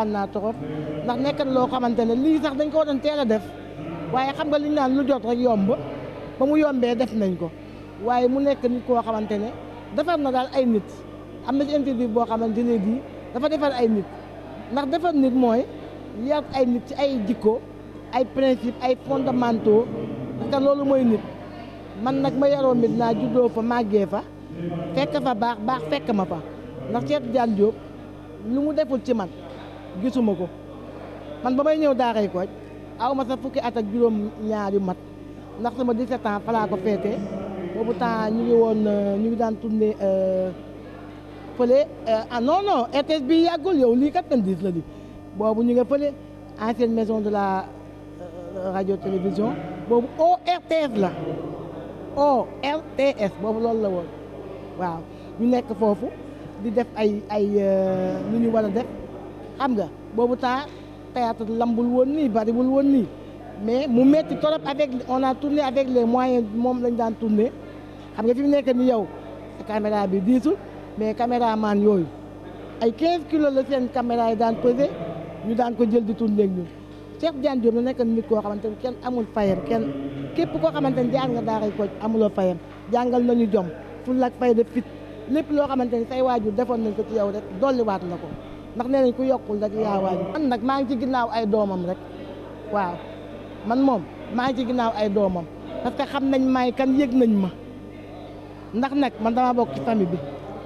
kontaan naa trop ndax nekk na loo xamante ne lii sax dañ ko waroon teel a def waaye xam nga li ñu naan lu jot rek yomb ba mu yombee def nañ ko waaye mu nekk nit koo xamante ne defar na daal ay nit am na ci interview boo xamante ne bii dafa defar ay nit ndax defar nit mooy yar ay nit ci ay jikko ay principe ay fondamentaux parce que loolu mooy nit man nag ma yaroo mit naa juddoo fa màggee fa fekk fa baax fekk ma fa ndax Cheikh Tidiane Diop lu mu deful ci man gisuma ko man ba may ñëw Daaray Kocc aw ma sa fukki at ak juróom ñaari mat ndax sama 17 ans fa laa ko féetee boobu temps ñu ngi woon ñu ngi daan tourné fële non RTS bi yàggul yow lii 90 la di boobu ñu nga fële ancienne maison de la radio télévision boobu ORTS la ORTS boobu loolu la woon waaw ñu nekk foofu di def ay lu ñu war a def xam nga boobu temps théâtre lambul woon nii bariwul woon nii mais mu metti trop avec on a tourné avec les moyens moom lañ daan tourné xam nga fi mu nekk ni yow sa caméra bi diisul mais caméraman yooyu ay 15 kilos la seen caméra yi daan pesé ñu daan ko jël di tourné ak ñun Cheikh Tidiane Diop la nekk nit koo xamante ni kenn amul fayam kenn képp koo xamante ni jaar nga Daaray Kocc amuloo fayam jàngal nañu jom fulla ak fayda fit lépp loo xamante ni say waajur defoon nañ ko ci yow rek dolliwaat la ko ndax nee nañ ku yokkul rek yaa waajur man nag maa ngi ci ginnaaw ay doomam rek waaw man moom maa ngi ci ginnaaw ay doomam parce que xam nañ may kan yëg nañ ma ndax nag man dama bokk ci famille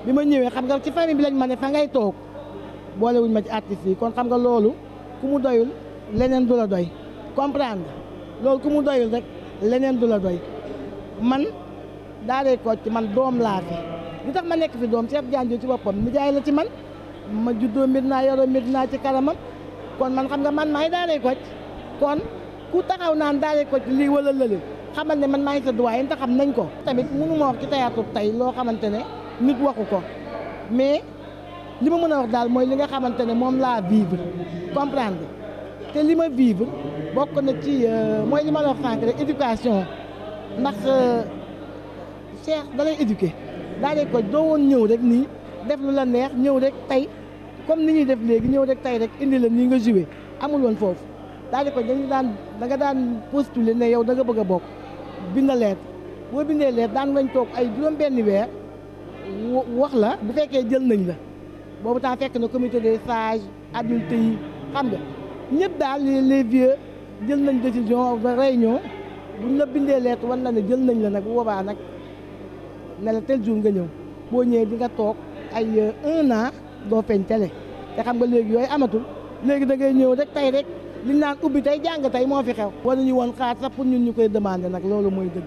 bi ma ñëwee xam nga ci famille bi lañ ma ne fa ngay toog boolewuñ ma ci artistes yi kon xam nga loolu ku mu doyul leneen du la doy comprendre loolu ku mu doyul rek leneen du la doy man Daaray Kocc man doom laa fi li tax ma nekk fi doom Cheikh Tidiane Diop ci boppam nijaay la ci man ma juddoo Médina yoroo Médina ci kanamam kon man xam nga man maay Daaray Kocc kon ku taxaw naan Daaray Kocc lii wala lële xamal ne man maa ngi sa doyen te xam nañ ko. tamit mënu ma wax ci théâtre tey loo xamante ne nit waxu ko mais li ma mën a wax daal mooy li nga xamante ne moom laa vivre comprendre te li ma vivre bokk na ci mooy li ma la wax sànq rek éducation ndax Cheikh da lay éduquer Daaray Kocc doo woon ñëw rek nii def lu la neex ñëw rek tey comme ni ñuy def léegi ñëw rek tey rek indi la nii nga joué amul woon foofu Daaray Kocc dañu daan da nga daan postuler ne yow da nga bëgg a bokk bind lettre boo bindee lettre daan lañ toog ay juróom-benni weer wax la bu fekkee jël nañ la boobu temps fekk na comité des sages adultes yi xam nga ñëpp daal les vieux jël nañ décision réunion buñ la bindee lettre wan la ne jël nañ la nag bu boobaa nag ne la tel jour nga ñëw boo ñëwee di nga toog ay 1 an doo feeñ télé te xam nga léegi yooyu amatul léegi da ngay ñëw rek tey rek liñ naan ubbi tey jàng tey moo fi xew. war nañu woon xaar sax pour ñun ñu koy demandé nag loolu mooy dëgg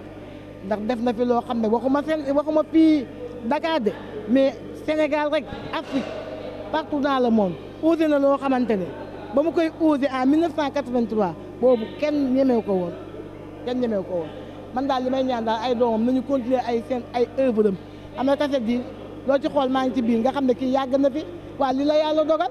ndax def na fi loo xam ne waxuma fii Dakar de mais Sénégal rek Afrique partout dans le monde osé na loo xamante ne ba mu koy osé en 1983 boobu kenn ñemew ko woon man daal li may ñaan daal ay doomam nañu continuer ay seen ay œuvre am na kaset yi loo ci xool maa ngi ci biir nga xam ne kii yàgg na fi waa li la yàlla dogal.